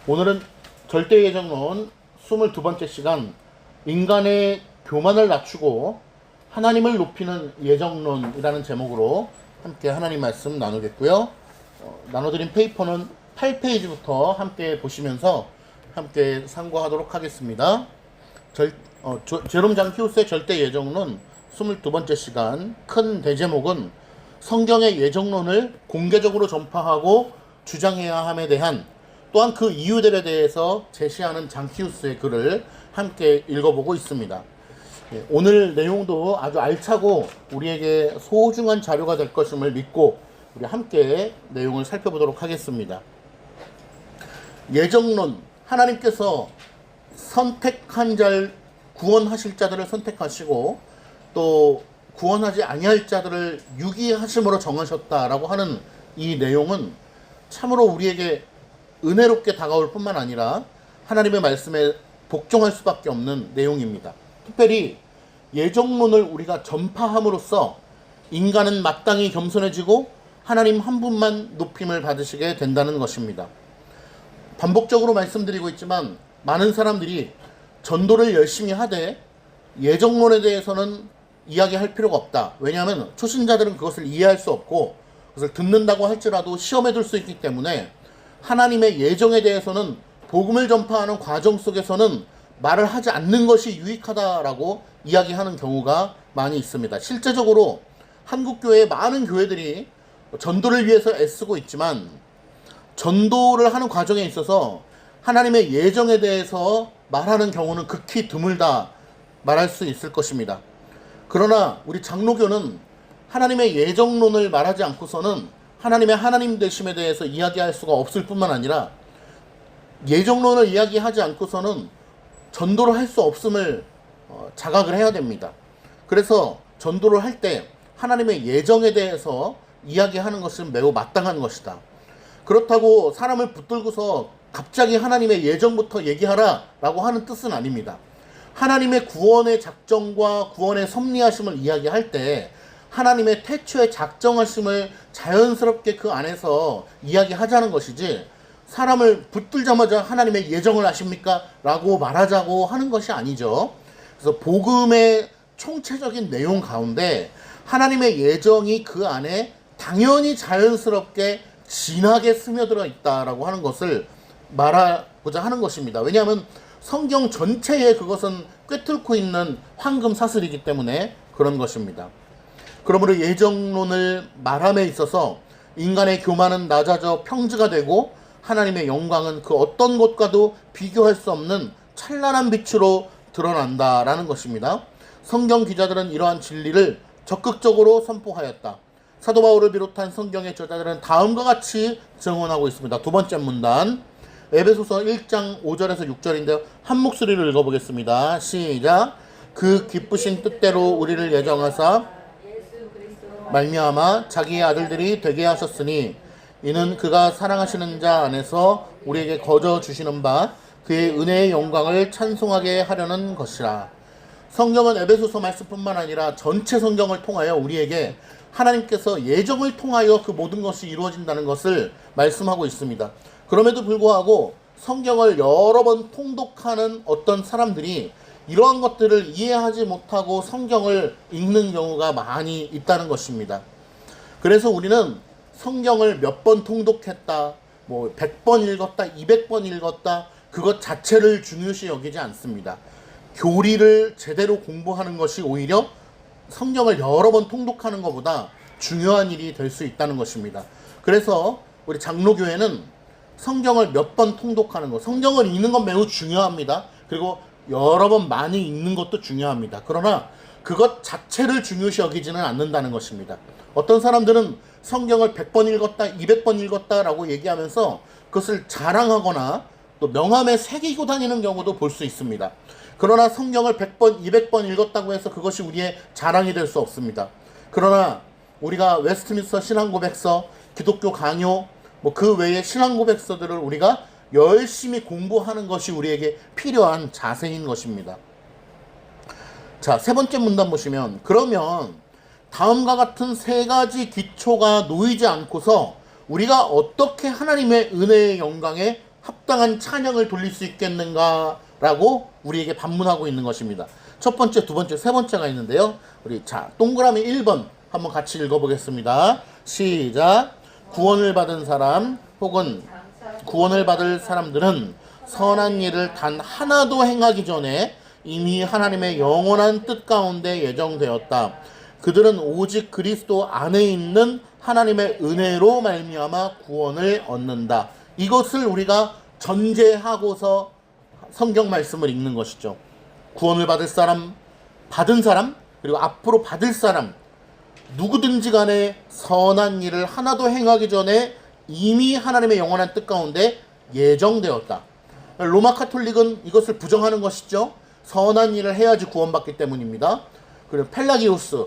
오늘은 절대예정론 22번째 시간, 인간의 교만을 낮추고 하나님을 높이는 예정론이라는 제목으로 함께 하나님 말씀 나누겠고요. 나눠드린 페이퍼는 8페이지부터 함께 보시면서 함께 상고하도록 하겠습니다. 제롬 장히우스의 절대예정론 22번째 시간, 큰 대제목은 성경의 예정론을 공개적으로 전파하고 주장해야 함에 대한, 또한 그 이유들에 대해서 제시하는 장히우스의 글을 함께 읽어보고 있습니다. 오늘 내용도 아주 알차고 우리에게 소중한 자료가 될 것임을 믿고 우리 함께 내용을 살펴보도록 하겠습니다. 예정론, 하나님께서 선택한 자를, 구원하실 자들을 선택하시고 또 구원하지 아니할 자들을 유기하심으로 정하셨다라고 하는 이 내용은 참으로 우리에게 은혜롭게 다가올 뿐만 아니라 하나님의 말씀에 복종할 수밖에 없는 내용입니다. 특별히 예정론을 우리가 전파함으로써 인간은 마땅히 겸손해지고 하나님 한 분만 높임을 받으시게 된다는 것입니다. 반복적으로 말씀드리고 있지만 많은 사람들이 전도를 열심히 하되 예정론에 대해서는 이야기할 필요가 없다. 왜냐하면 초신자들은 그것을 이해할 수 없고 그것을 듣는다고 할지라도 시험에 둘 수 있기 때문에 하나님의 예정에 대해서는 복음을 전파하는 과정 속에서는 말을 하지 않는 것이 유익하다라고 이야기하는 경우가 많이 있습니다. 실제적으로 한국교회의 많은 교회들이 전도를 위해서 애쓰고 있지만 전도를 하는 과정에 있어서 하나님의 예정에 대해서 말하는 경우는 극히 드물다 말할 수 있을 것입니다. 그러나 우리 장로교는 하나님의 예정론을 말하지 않고서는 하나님의 하나님 되심에 대해서 이야기할 수가 없을 뿐만 아니라 예정론을 이야기하지 않고서는 전도를 할 수 없음을 자각을 해야 됩니다. 그래서 전도를 할 때 하나님의 예정에 대해서 이야기하는 것은 매우 마땅한 것이다. 그렇다고 사람을 붙들고서 갑자기 하나님의 예정부터 얘기하라 라고 하는 뜻은 아닙니다. 하나님의 구원의 작정과 구원의 섭리하심을 이야기할 때 하나님의 태초의 작정하심을 자연스럽게 그 안에서 이야기하자는 것이지, 사람을 붙들자마자 하나님의 예정을 아십니까? 라고 말하자고 하는 것이 아니죠. 그래서 복음의 총체적인 내용 가운데 하나님의 예정이 그 안에 당연히 자연스럽게 진하게 스며들어 있다라고 하는 것을 말하고자 하는 것입니다. 왜냐하면 성경 전체에 그것은 꿰뚫고 있는 황금 사슬이기 때문에 그런 것입니다. 그러므로 예정론을 말함에 있어서 인간의 교만은 낮아져 평지가 되고 하나님의 영광은 그 어떤 것과도 비교할 수 없는 찬란한 빛으로 드러난다라는 것입니다. 성경 기자들은 이러한 진리를 적극적으로 선포하였다. 사도 바울을 비롯한 성경의 저자들은 다음과 같이 증언하고 있습니다. 두 번째 문단, 에베소서 1장 5절에서 6절인데요. 한 목소리로 읽어보겠습니다. 시작. 그 기쁘신 뜻대로 우리를 예정하사 말미암아 자기의 아들들이 되게 하셨으니 이는 그가 사랑하시는 자 안에서 우리에게 거저 주시는 바 그의 은혜의 영광을 찬송하게 하려는 것이라. 성경은 에베소서 말씀뿐만 아니라 전체 성경을 통하여 우리에게 하나님께서 예정을 통하여 그 모든 것이 이루어진다는 것을 말씀하고 있습니다. 그럼에도 불구하고 성경을 여러 번 통독하는 어떤 사람들이 이러한 것들을 이해하지 못하고 성경을 읽는 경우가 많이 있다는 것입니다. 그래서 우리는 성경을 몇 번 통독했다, 100번 읽었다, 200번 읽었다, 그것 자체를 중요시 여기지 않습니다. 교리를 제대로 공부하는 것이 오히려 성경을 여러 번 통독하는 것보다 중요한 일이 될 수 있다는 것입니다. 그래서 우리 장로교회는 성경을 몇 번 통독하는 것, 성경을 읽는 건 매우 중요합니다. 그리고 여러 번 많이 읽는 것도 중요합니다. 그러나 그것 자체를 중요시 여기지는 않는다는 것입니다. 어떤 사람들은 성경을 100번 읽었다, 200번 읽었다라고 얘기하면서 그것을 자랑하거나 또 명함에 새기고 다니는 경우도 볼 수 있습니다. 그러나 성경을 100번, 200번 읽었다고 해서 그것이 우리의 자랑이 될 수 없습니다. 그러나 우리가 웨스트민스터 신앙고백서, 기독교 강요, 그 외의 신앙고백서들을 우리가 열심히 공부하는 것이 우리에게 필요한 자세인 것입니다. 자, 세 번째 문단 보시면, 그러면 다음과 같은 세 가지 기초가 놓이지 않고서 우리가 어떻게 하나님의 은혜의 영광에 합당한 찬양을 돌릴 수 있겠는가라고 우리에게 반문하고 있는 것입니다. 첫 번째, 두 번째, 세 번째가 있는데요. 우리 자 동그라미 1번 한번 같이 읽어보겠습니다. 시작. 구원을 받은 사람 혹은 구원을 받을 사람들은 선한 일을 단 하나도 행하기 전에 이미 하나님의 영원한 뜻 가운데 예정되었다. 그들은 오직 그리스도 안에 있는 하나님의 은혜로 말미암아 구원을 얻는다. 이것을 우리가 전제하고서 성경 말씀을 읽는 것이죠. 구원을 받을 사람, 받은 사람, 그리고 앞으로 받을 사람, 누구든지 간에 선한 일을 하나도 행하기 전에 이미 하나님의 영원한 뜻 가운데 예정되었다. 로마 카톨릭은 이것을 부정하는 것이죠. 선한 일을 해야지 구원받기 때문입니다. 그리고 펠라기우스,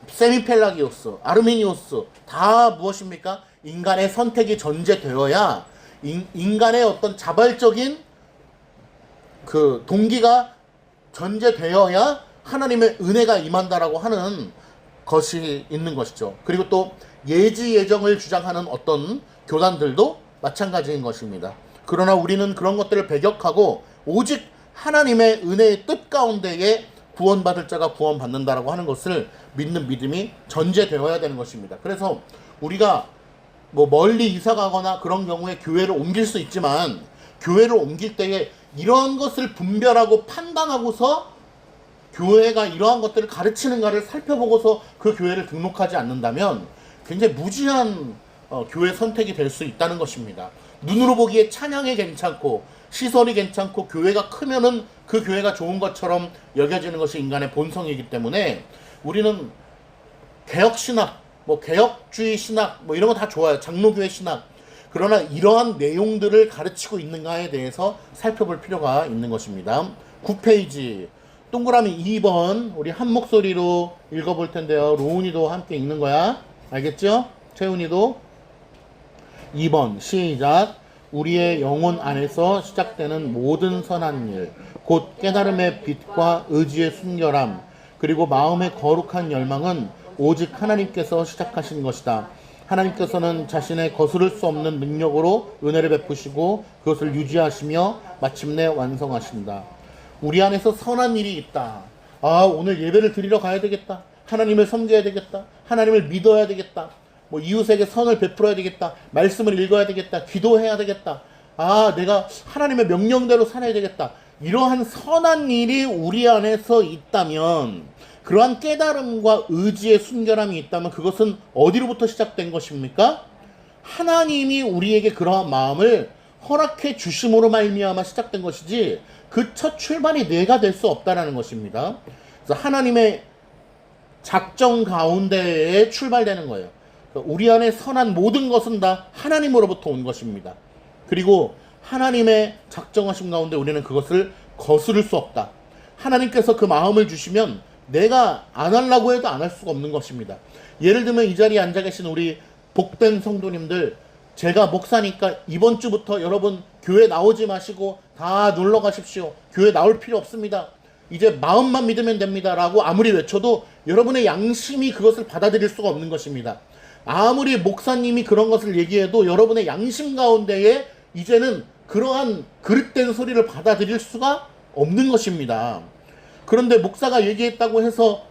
세미펠라기우스, 아르미니우스 다 무엇입니까? 인간의 선택이 전제되어야 인간의 어떤 자발적인 그 동기가 전제되어야 하나님의 은혜가 임한다라고 하는 것이 있는 것이죠. 그리고 또 예지 예정을 주장하는 어떤 교단들도 마찬가지인 것입니다. 그러나 우리는 그런 것들을 배격하고 오직 하나님의 은혜의 뜻 가운데에 구원받을 자가 구원받는다라고 하는 것을 믿는 믿음이 전제되어야 되는 것입니다. 그래서 우리가 멀리 이사 가거나 그런 경우에 교회를 옮길 수 있지만 교회를 옮길 때에 이러한 것을 분별하고 판단하고서 교회가 이러한 것들을 가르치는가를 살펴보고서 그 교회를 등록하지 않는다면 굉장히 무지한 교회 선택이 될 수 있다는 것입니다. 눈으로 보기에 찬양이 괜찮고 시설이 괜찮고 교회가 크면은 그 교회가 좋은 것처럼 여겨지는 것이 인간의 본성이기 때문에 우리는 개혁신학, 개혁주의 신학 이런 거 다 좋아요. 장로교회 신학. 그러나 이러한 내용들을 가르치고 있는가에 대해서 살펴볼 필요가 있는 것입니다. 9페이지 동그라미 2번 우리 한 목소리로 읽어볼 텐데요. 로운이도 함께 읽는 거야. 알겠죠? 채훈이도 2번 시작. 우리의 영혼 안에서 시작되는 모든 선한 일, 곧 깨달음의 빛과 의지의 순결함, 그리고 마음의 거룩한 열망은 오직 하나님께서 시작하신 것이다. 하나님께서는 자신의 거스를 수 없는 능력으로 은혜를 베푸시고 그것을 유지하시며 마침내 완성하신다. 우리 안에서 선한 일이 있다. 오늘 예배를 드리러 가야 되겠다. 하나님을 섬겨야 되겠다. 하나님을 믿어야 되겠다. 이웃에게 선을 베풀어야 되겠다. 말씀을 읽어야 되겠다. 기도해야 되겠다. 내가 하나님의 명령대로 살아야 되겠다. 이러한 선한 일이 우리 안에서 있다면, 그러한 깨달음과 의지의 순결함이 있다면 그것은 어디로부터 시작된 것입니까? 하나님이 우리에게 그러한 마음을 허락해 주심으로 말미암아 시작된 것이지 그 첫 출발이 내가 될 수 없다라는 것입니다. 그래서 하나님의 작정 가운데에 출발되는 거예요. 우리 안에 선한 모든 것은 다 하나님으로부터 온 것입니다. 그리고 하나님의 작정하심 가운데 우리는 그것을 거스를 수 없다. 하나님께서 그 마음을 주시면 내가 안 하려고 해도 안 할 수가 없는 것입니다. 예를 들면 이 자리에 앉아 계신 우리 복된 성도님들, 제가 목사니까 이번 주부터 여러분 교회 나오지 마시고 다 놀러 가십시오. 교회 나올 필요 없습니다. 이제 마음만 믿으면 됩니다. 라고 아무리 외쳐도 여러분의 양심이 그것을 받아들일 수가 없는 것입니다. 아무리 목사님이 그런 것을 얘기해도 여러분의 양심 가운데에 이제는 그러한 그릇된 소리를 받아들일 수가 없는 것입니다. 그런데 목사가 얘기했다고 해서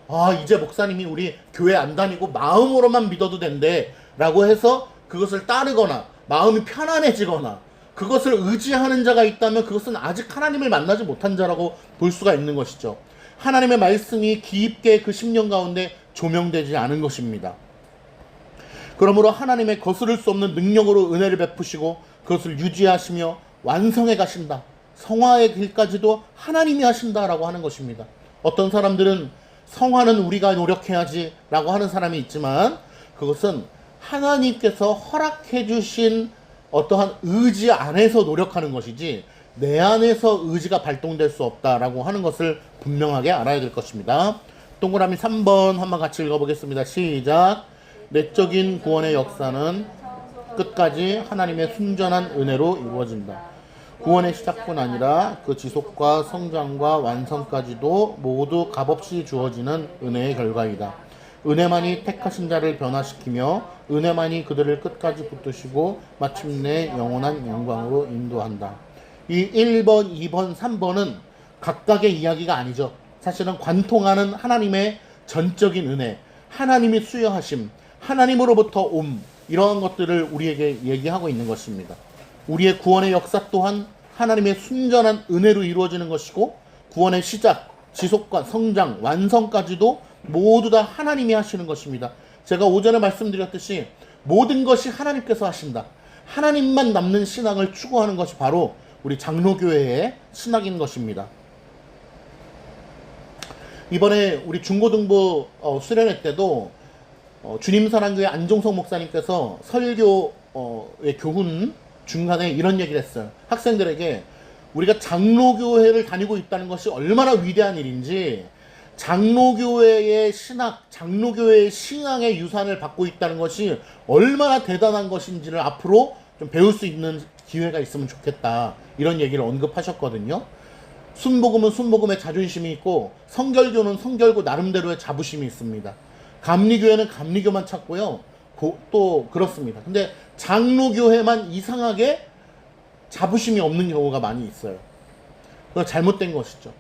이제 목사님이 우리 교회 안 다니고 마음으로만 믿어도 된대 라고 해서 그것을 따르거나 마음이 편안해지거나 그것을 의지하는 자가 있다면 그것은 아직 하나님을 만나지 못한 자라고 볼 수가 있는 것이죠. 하나님의 말씀이 깊게 그 심령 가운데 조명되지 않은 것입니다. 그러므로 하나님의 거스를 수 없는 능력으로 은혜를 베푸시고 그것을 유지하시며 완성해 가신다. 성화의 길까지도 하나님이 하신다라고 하는 것입니다. 어떤 사람들은 성화는 우리가 노력해야지 라고 하는 사람이 있지만 그것은 하나님께서 허락해 주신 어떠한 의지 안에서 노력하는 것이지 내 안에서 의지가 발동될 수 없다라고 하는 것을 분명하게 알아야 될 것입니다. 동그라미 3번 한번 같이 읽어보겠습니다. 시작. 내적인 구원의 역사는 끝까지 하나님의 순전한 은혜로 이루어진다. 구원의 시작뿐 아니라 그 지속과 성장과 완성까지도 모두 값없이 주어지는 은혜의 결과이다. 은혜만이 택하신 자를 변화시키며 은혜만이 그들을 끝까지 붙드시고 마침내 영원한 영광으로 인도한다. 이 1번, 2번, 3번은 각각의 이야기가 아니죠. 사실은 관통하는 하나님의 전적인 은혜, 하나님이 수여하심, 하나님으로부터 옴, 이러한 것들을 우리에게 얘기하고 있는 것입니다. 우리의 구원의 역사 또한 하나님의 순전한 은혜로 이루어지는 것이고, 구원의 시작, 지속과 성장, 완성까지도 모두 다 하나님이 하시는 것입니다. 제가 오전에 말씀드렸듯이 모든 것이 하나님께서 하신다. 하나님만 남는 신앙을 추구하는 것이 바로 우리 장로교회의 신학인 것입니다. 이번에 우리 중고등부 수련회 때도 주님사랑교회 안종석 목사님께서 설교의 교훈 중간에 이런 얘기를 했어요. 학생들에게 우리가 장로교회를 다니고 있다는 것이 얼마나 위대한 일인지, 장로교회의 신학, 장로교회의 신앙의 유산을 받고 있다는 것이 얼마나 대단한 것인지를 앞으로 좀 배울 수 있는 기회가 있으면 좋겠다, 이런 얘기를 언급하셨거든요. 순복음은 순복음의 자존심이 있고, 성결교는 성결교 나름대로의 자부심이 있습니다. 감리교회는 감리교만 찾고요. 또 그렇습니다. 근데 장로교회만 이상하게 자부심이 없는 경우가 많이 있어요. 그거 잘못된 것이죠.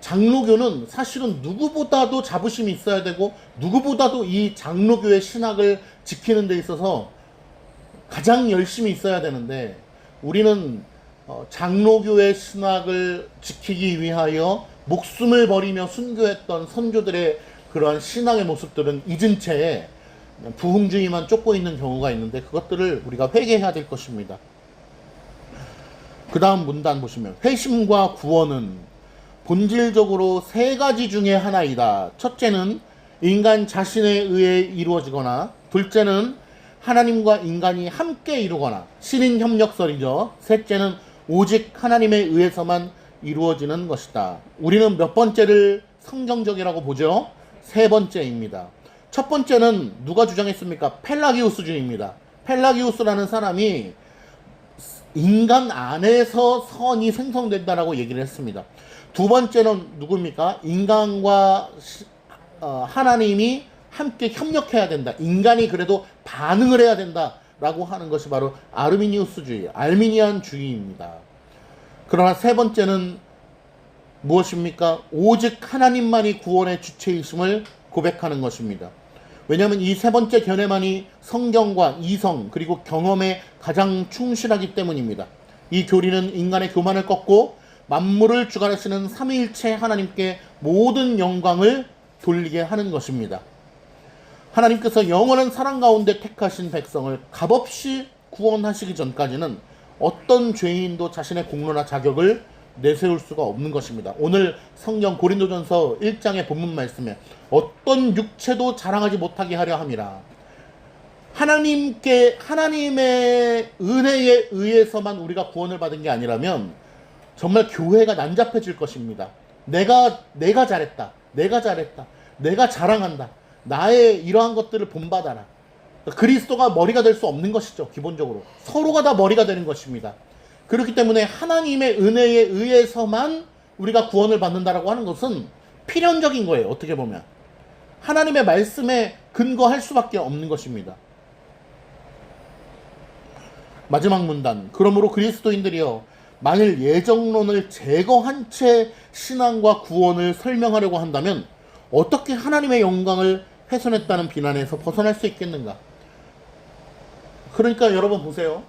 장로교는 사실은 누구보다도 자부심이 있어야 되고, 누구보다도 이 장로교의 신학을 지키는 데 있어서 가장 열심히 있어야 되는데, 우리는 장로교의 신학을 지키기 위하여 목숨을 버리며 순교했던 선조들의 그러한 신앙의 모습들은 잊은 채 부흥주의만 쫓고 있는 경우가 있는데, 그것들을 우리가 회개해야 될 것입니다. 그 다음 문단 보시면, 회심과 구원은 본질적으로 세 가지 중에 하나이다. 첫째는 인간 자신에 의해 이루어지거나, 둘째는 하나님과 인간이 함께 이루거나, 신인협력설이죠. 셋째는 오직 하나님에 의해서만 이루어지는 것이다. 우리는 몇 번째를 성경적이라고 보죠? 세 번째입니다. 첫 번째는 누가 주장했습니까? 펠라기우스주의입니다. 펠라기우스라는 사람이 인간 안에서 선이 생성된다라고 얘기를 했습니다. 두 번째는 누굽니까? 인간과 하나님이 함께 협력해야 된다. 인간이 그래도 반응을 해야 된다라고 하는 것이 바로 아르미니우스주의, 알미니안주의입니다. 그러나 세 번째는 무엇입니까? 오직 하나님만이 구원의 주체이심을 고백하는 것입니다. 왜냐하면 이 세 번째 견해만이 성경과 이성 그리고 경험에 가장 충실하기 때문입니다. 이 교리는 인간의 교만을 꺾고 만물을 주관하시는 삼위일체 하나님께 모든 영광을 돌리게 하는 것입니다. 하나님께서 영원한 사랑 가운데 택하신 백성을 값없이 구원하시기 전까지는 어떤 죄인도 자신의 공로나 자격을 내세울 수가 없는 것입니다. 오늘 성경 고린도전서 1장의 본문 말씀에 어떤 육체도 자랑하지 못하게 하려 함이라. 하나님의 은혜에 의해서만 우리가 구원을 받은 게 아니라면 정말 교회가 난잡해질 것입니다. 내가 잘했다. 내가 자랑한다. 나의 이러한 것들을 본받아라. 그리스도가 머리가 될 수 없는 것이죠. 기본적으로 서로가 다 머리가 되는 것입니다. 그렇기 때문에 하나님의 은혜에 의해서만 우리가 구원을 받는다라고 하는 것은 필연적인 거예요. 어떻게 보면 하나님의 말씀에 근거할 수밖에 없는 것입니다. 마지막 문단, 그러므로 그리스도인들이여, 만일 예정론을 제거한 채 신앙과 구원을 설명하려고 한다면 어떻게 하나님의 영광을 훼손했다는 비난에서 벗어날 수 있겠는가? 그러니까 여러분 보세요.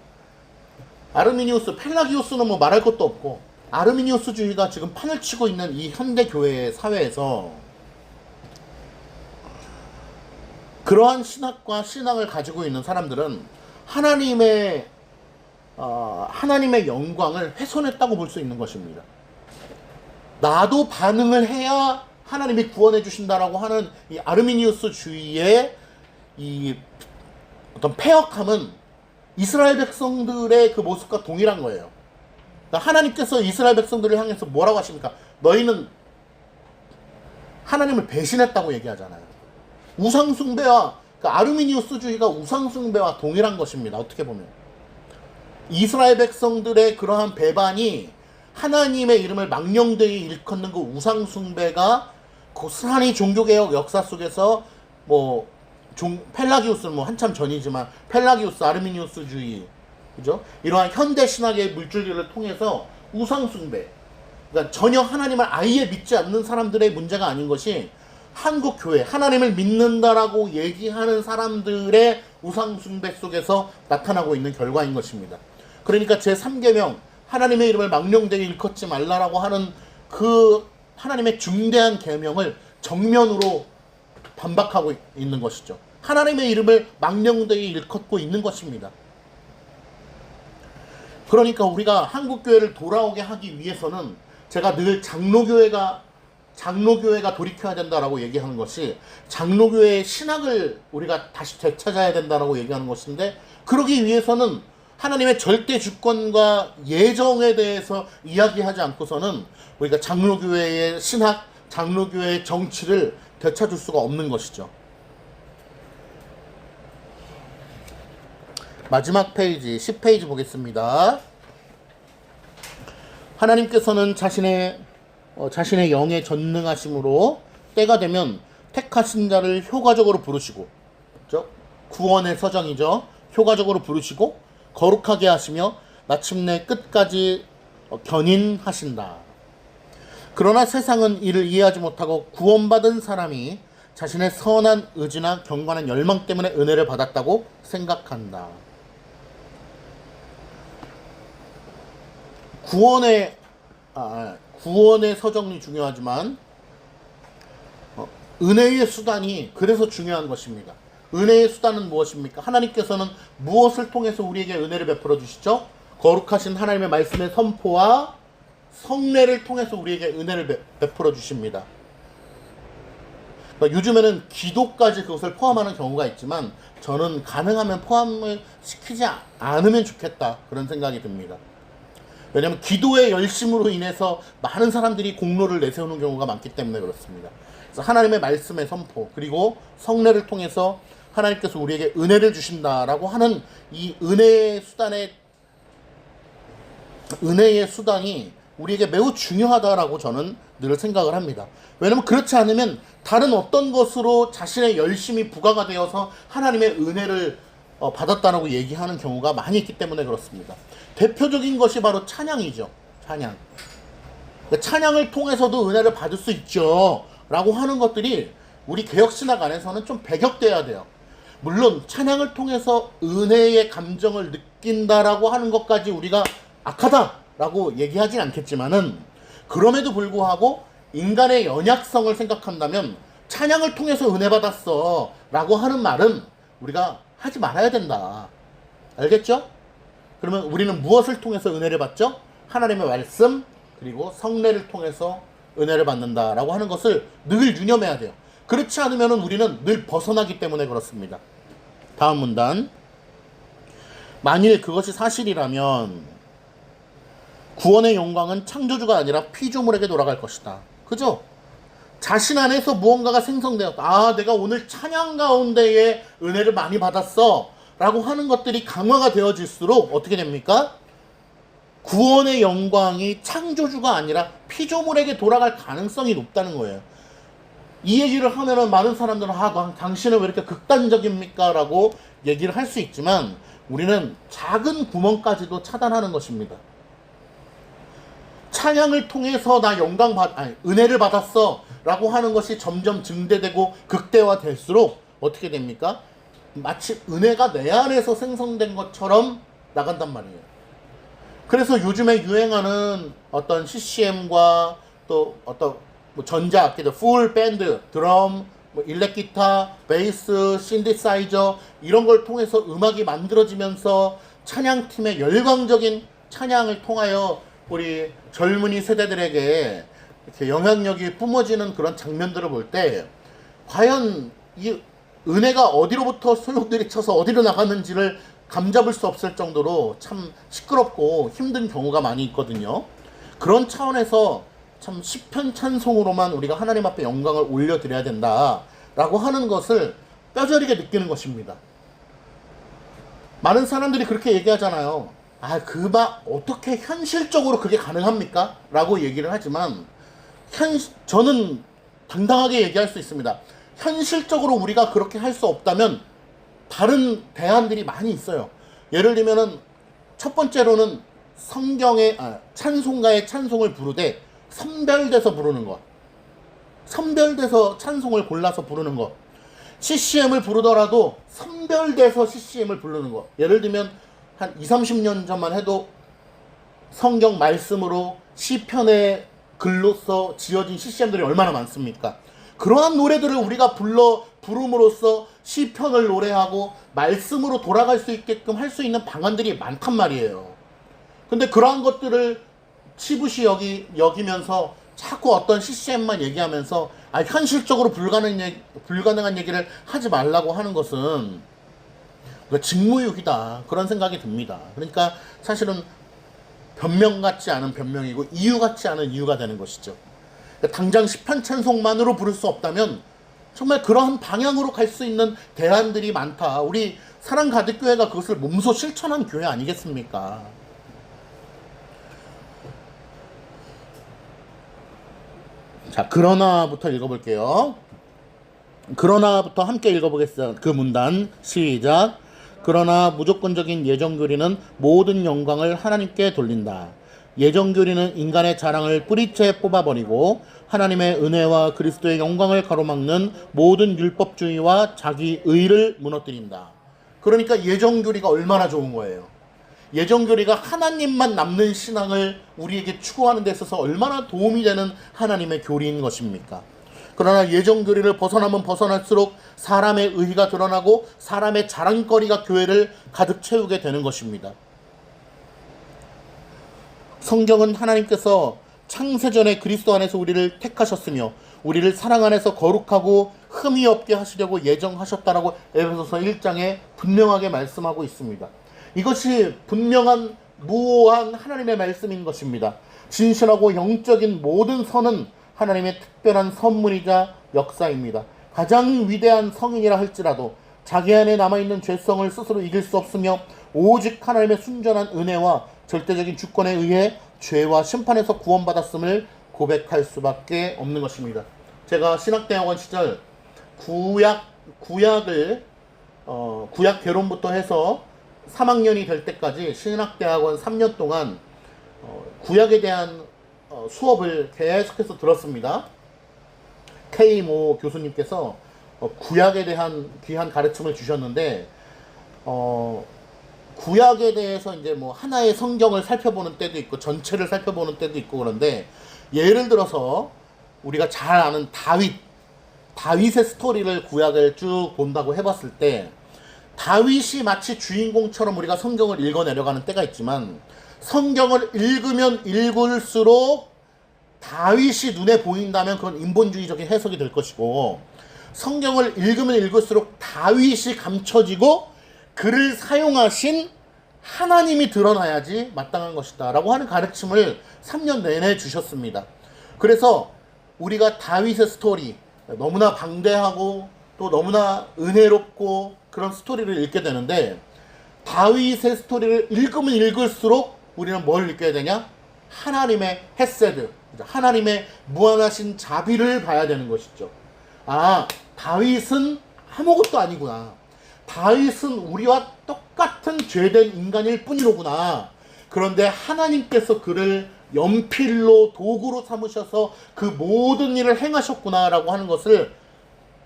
아르미니우스, 펠라기우스는 뭐 말할 것도 없고, 아르미니우스주의가 지금 판을 치고 있는 이 현대 교회 사회에서 그러한 신학과 신앙을 가지고 있는 사람들은 하나님의 영광을 훼손했다고 볼 수 있는 것입니다. 나도 반응을 해야 하나님이 구원해 주신다라고 하는 이 아르미니우스주의의 이 어떤 폐역함은 이스라엘 백성들의 그 모습과 동일한 거예요. 그러니까 하나님께서 이스라엘 백성들을 향해서 뭐라고 하십니까? 너희는 하나님을 배신했다고 얘기하잖아요. 우상숭배와, 그러니까 아르미니우스주의가 우상숭배와 동일한 것입니다. 어떻게 보면 이스라엘 백성들의 그러한 배반이 하나님의 이름을 망령되이 일컫는 그 우상숭배가 고스란히 종교개혁 역사 속에서 뭐 펠라기우스는 뭐 한참 전이지만 펠라기우스 아르미니우스주의, 그죠? 이러한 현대 신학의 물줄기를 통해서 우상숭배, 그러니까 전혀 하나님을 아예 믿지 않는 사람들의 문제가 아닌 것이 한국 교회, 하나님을 믿는다라고 얘기하는 사람들의 우상숭배 속에서 나타나고 있는 결과인 것입니다. 그러니까 제3계명, 하나님의 이름을 망령되게 일컫지 말라라고 하는 그 하나님의 중대한 계명을 정면으로 반박하고 있는 것이죠. 하나님의 이름을 망령되게 일컫고 있는 것입니다. 그러니까 우리가 한국교회를 돌아오게 하기 위해서는 제가 늘 장로교회가 돌이켜야 된다라고 얘기하는 것이, 장로교회의 신학을 우리가 다시 되찾아야 된다라고 얘기하는 것인데, 그러기 위해서는 하나님의 절대 주권과 예정에 대해서 이야기하지 않고서는 우리가 장로교회의 신학, 장로교회의 정치를 되찾을 수가 없는 것이죠. 마지막 페이지 10페이지 보겠습니다. 하나님께서는 자신의 영에 전능하심으로 때가 되면 택하신 자를 효과적으로 부르시고, 그렇죠? 구원의 서정이죠. 효과적으로 부르시고 거룩하게 하시며 마침내 끝까지 견인하신다. 그러나 세상은 이를 이해하지 못하고 구원받은 사람이 자신의 선한 의지나 경건한 열망 때문에 은혜를 받았다고 생각한다. 구원의 서정이 중요하지만 은혜의 수단이 그래서 중요한 것입니다. 은혜의 수단은 무엇입니까? 하나님께서는 무엇을 통해서 우리에게 은혜를 베풀어 주시죠? 거룩하신 하나님의 말씀의 선포와 성례를 통해서 우리에게 은혜를 베풀어 주십니다. 그러니까 요즘에는 기도까지 그것을 포함하는 경우가 있지만 저는 가능하면 포함을 시키지 않으면 좋겠다, 그런 생각이 듭니다. 왜냐하면 기도의 열심으로 인해서 많은 사람들이 공로를 내세우는 경우가 많기 때문에 그렇습니다. 그래서 하나님의 말씀의 선포, 그리고 성례를 통해서 하나님께서 우리에게 은혜를 주신다라고 하는 이 은혜의 수단이 우리에게 매우 중요하다라고 저는 늘 생각을 합니다. 왜냐하면 그렇지 않으면 다른 어떤 것으로 자신의 열심이 부과가 되어서 하나님의 은혜를 받았다라고 얘기하는 경우가 많이 있기 때문에 그렇습니다. 대표적인 것이 바로 찬양이죠. 찬양. 찬양을 통해서도 은혜를 받을 수 있죠 라고 하는 것들이 우리 개혁신학 안에서는 좀 배격돼야 돼요. 물론 찬양을 통해서 은혜의 감정을 느낀다라고 하는 것까지 우리가 악하다라고 얘기하진 않겠지만은, 그럼에도 불구하고 인간의 연약성을 생각한다면 찬양을 통해서 은혜 받았어 라고 하는 말은 우리가 하지 말아야 된다. 알겠죠? 그러면 우리는 무엇을 통해서 은혜를 받죠? 하나님의 말씀, 그리고 성례를 통해서 은혜를 받는다라고 하는 것을 늘 유념해야 돼요. 그렇지 않으면 우리는 늘 벗어나기 때문에 그렇습니다. 다음 문단. 만일 그것이 사실이라면 구원의 영광은 창조주가 아니라 피조물에게 돌아갈 것이다. 그죠? 자신 안에서 무언가가 생성되었다. 내가 오늘 찬양 가운데에 은혜를 많이 받았어 라고 하는 것들이 강화가 되어질수록 어떻게 됩니까? 구원의 영광이 창조주가 아니라 피조물에게 돌아갈 가능성이 높다는 거예요. 이 얘기를 하면은 많은 사람들은 당신은 왜 이렇게 극단적입니까? 라고 얘기를 할 수 있지만 우리는 작은 구멍까지도 차단하는 것입니다. 찬양을 통해서 나 은혜를 받았어 라고 하는 것이 점점 증대되고 극대화될수록 어떻게 됩니까? 마치 은혜가 내 안에서 생성된 것처럼 나간단 말이에요. 그래서 요즘에 유행하는 어떤 CCM과 또 어떤 전자악기들, 풀 밴드, 드럼, 일렉 기타, 베이스, 신디사이저 이런 걸 통해서 음악이 만들어지면서 찬양팀의 열광적인 찬양을 통하여 우리 젊은이 세대들에게 이렇게 영향력이 뿜어지는 그런 장면들을 볼 때 과연 이 은혜가 어디로부터 소용돌이 쳐서 어디로 나갔는지를 감잡을 수 없을 정도로 참 시끄럽고 힘든 경우가 많이 있거든요. 그런 차원에서 참 시편 찬송으로만 우리가 하나님 앞에 영광을 올려드려야 된다라고 하는 것을 뼈저리게 느끼는 것입니다. 많은 사람들이 그렇게 얘기하잖아요. 어떻게 현실적으로 그게 가능합니까? 라고 얘기를 하지만 저는 당당하게 얘기할 수 있습니다. 현실적으로 우리가 그렇게 할 수 없다면 다른 대안들이 많이 있어요. 예를 들면은 첫 번째로는 성경의 찬송가의 찬송을 부르되 선별돼서 부르는 것. 선별돼서 찬송을 골라서 부르는 것. CCM을 부르더라도 선별돼서 CCM을 부르는 것. 예를 들면 한 20, 30년 전만 해도 성경 말씀으로 시편의 글로서 지어진 CCM들이 얼마나 많습니까? 그러한 노래들을 우리가 부름으로써 시편을 노래하고 말씀으로 돌아갈 수 있게끔 할 수 있는 방안들이 많단 말이에요. 근데 그러한 것들을 치부시 여기면서 자꾸 어떤 CCM만 얘기하면서 현실적으로 불가능한 얘기를 하지 말라고 하는 것은 직무유기다, 그런 생각이 듭니다. 그러니까 사실은 변명 같지 않은 변명이고 이유 같지 않은 이유가 되는 것이죠. 당장 시편 찬송만으로 부를 수 없다면 정말 그러한 방향으로 갈 수 있는 대안들이 많다. 우리 사랑가득교회가 그것을 몸소 실천한 교회 아니겠습니까? 자, 그러나부터 읽어볼게요. 그러나부터 함께 읽어보겠습니다. 그 문단 시작. 그러나 무조건적인 예정교리는 모든 영광을 하나님께 돌린다. 예정교리는 인간의 자랑을 뿌리채 뽑아버리고 하나님의 은혜와 그리스도의 영광을 가로막는 모든 율법주의와 자기 의를 무너뜨린다. 그러니까 예정교리가 얼마나 좋은 거예요. 예정교리가 하나님만 남는 신앙을 우리에게 추구하는 데 있어서 얼마나 도움이 되는 하나님의 교리인 것입니까? 그러나 예정교리를 벗어나면 벗어날수록 사람의 의가 드러나고 사람의 자랑거리가 교회를 가득 채우게 되는 것입니다. 성경은 하나님께서 창세전에 그리스도 안에서 우리를 택하셨으며 우리를 사랑 안에서 거룩하고 흠이 없게 하시려고 예정하셨다라고 에베소서 1장에 분명하게 말씀하고 있습니다. 이것이 분명한 무오한 하나님의 말씀인 것입니다. 진실하고 영적인 모든 선은 하나님의 특별한 선물이자 역사입니다. 가장 위대한 성인이라 할지라도 자기 안에 남아있는 죄성을 스스로 이길 수 없으며 오직 하나님의 순전한 은혜와 절대적인 주권에 의해 죄와 심판에서 구원받았음을 고백할 수밖에 없는 것입니다. 제가 신학대학원 시절 구약 개론부터 해서 3학년이 될 때까지 신학대학원 3년 동안 구약에 대한 수업을 계속해서 들었습니다. K모 교수님께서 구약에 대한 귀한 가르침을 주셨는데 구약에 대해서 이제 뭐 하나의 성경을 살펴보는 때도 있고 전체를 살펴보는 때도 있고 그런데 예를 들어서 우리가 잘 아는 다윗의 스토리를 구약을 쭉 본다고 해봤을 때 다윗이 마치 주인공처럼 우리가 성경을 읽어 내려가는 때가 있지만 성경을 읽으면 읽을수록 다윗이 눈에 보인다면 그건 인본주의적인 해석이 될 것이고 성경을 읽으면 읽을수록 다윗이 감춰지고 그를 사용하신 하나님이 드러나야지 마땅한 것이다 라고 하는 가르침을 3년 내내 주셨습니다. 그래서 우리가 다윗의 스토리, 너무나 방대하고 또 너무나 은혜롭고 그런 스토리를 읽게 되는데 다윗의 스토리를 읽으면 읽을수록 우리는 뭘 느껴야 되냐? 하나님의 헤세드, 하나님의 무한하신 자비를 봐야 되는 것이죠. 다윗은 아무것도 아니구나. 다윗은 우리와 똑같은 죄된 인간일 뿐이로구나. 그런데 하나님께서 그를 연필로 도구로 삼으셔서 그 모든 일을 행하셨구나 라고 하는 것을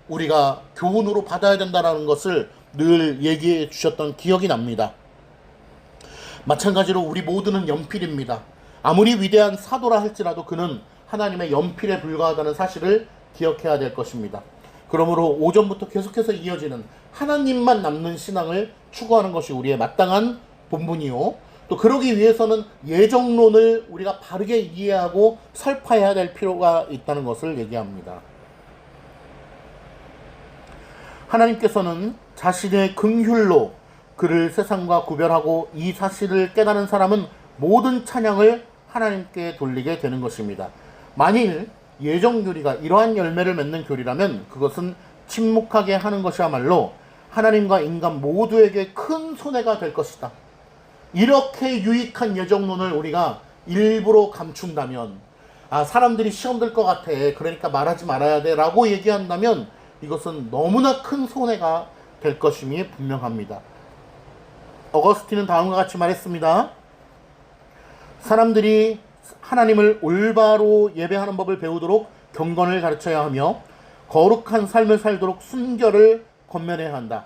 우리가 교훈으로 받아야 된다는 것을 늘 얘기해 주셨던 기억이 납니다. 마찬가지로 우리 모두는 연필입니다. 아무리 위대한 사도라 할지라도 그는 하나님의 연필에 불과하다는 사실을 기억해야 될 것입니다. 그러므로 오전부터 계속해서 이어지는 하나님만 남는 신앙을 추구하는 것이 우리의 마땅한 본분이요. 또 그러기 위해서는 예정론을 우리가 바르게 이해하고 설파해야 될 필요가 있다는 것을 얘기합니다. 하나님께서는 자신의 긍휼로 그를 세상과 구별하고 이 사실을 깨달은 사람은 모든 찬양을 하나님께 돌리게 되는 것입니다. 만일 예정교리가 이러한 열매를 맺는 교리라면 그것은 침묵하게 하는 것이야말로 하나님과 인간 모두에게 큰 손해가 될 것이다. 이렇게 유익한 예정론을 우리가 일부러 감춘다면 사람들이 시험 들 것 같아 그러니까 말하지 말아야 돼 라고 얘기한다면 이것은 너무나 큰 손해가 될 것임이 분명합니다. 어거스틴은 다음과 같이 말했습니다. 사람들이 하나님을 올바로 예배하는 법을 배우도록 경건을 가르쳐야 하며 거룩한 삶을 살도록 순결을 권면해야 한다.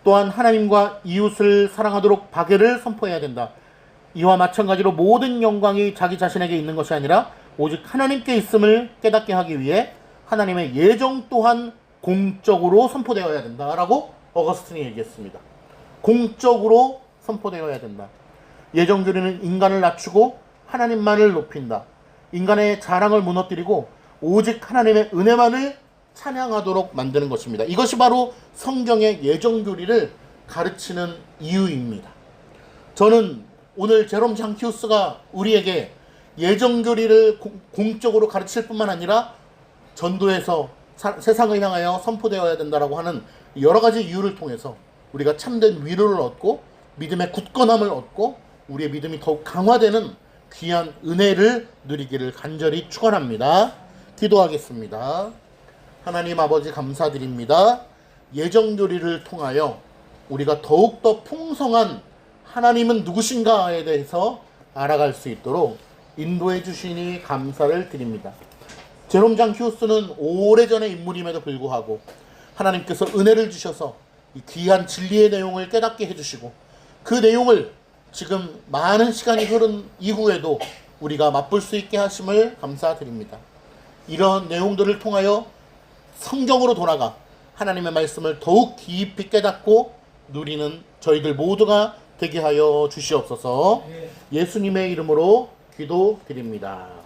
또한 하나님과 이웃을 사랑하도록 박애를 선포해야 된다. 이와 마찬가지로 모든 영광이 자기 자신에게 있는 것이 아니라 오직 하나님께 있음을 깨닫게 하기 위해 하나님의 예정 또한 공적으로 선포되어야 된다라고 어거스틴이 얘기했습니다. 공적으로 선포되어야 된다. 예정교리는 인간을 낮추고 하나님만을 높인다. 인간의 자랑을 무너뜨리고 오직 하나님의 은혜만을 찬양하도록 만드는 것입니다. 이것이 바로 성경의 예정교리를 가르치는 이유입니다. 저는 오늘 제롬 장키우스가 우리에게 예정교리를 공적으로 가르칠 뿐만 아니라 전도에서 세상을 향하여 선포되어야 된다라고 하는 여러 가지 이유를 통해서 우리가 참된 위로를 얻고 믿음의 굳건함을 얻고 우리의 믿음이 더욱 강화되는 귀한 은혜를 누리기를 간절히 축원합니다. 기도하겠습니다. 하나님 아버지 감사드립니다. 예정교리를 통하여 우리가 더욱더 풍성한 하나님은 누구신가에 대해서 알아갈 수 있도록 인도해 주시니 감사를 드립니다. 제롬 장키우스는 오래전의 인물임에도 불구하고 하나님께서 은혜를 주셔서 이 귀한 진리의 내용을 깨닫게 해주시고 그 내용을 지금 많은 시간이 흐른 이후에도 우리가 맛볼 수 있게 하심을 감사드립니다. 이런 내용들을 통하여 성경으로 돌아가 하나님의 말씀을 더욱 깊이 깨닫고 누리는 저희들 모두가 되게 하여 주시옵소서. 예수님의 이름으로 기도드립니다.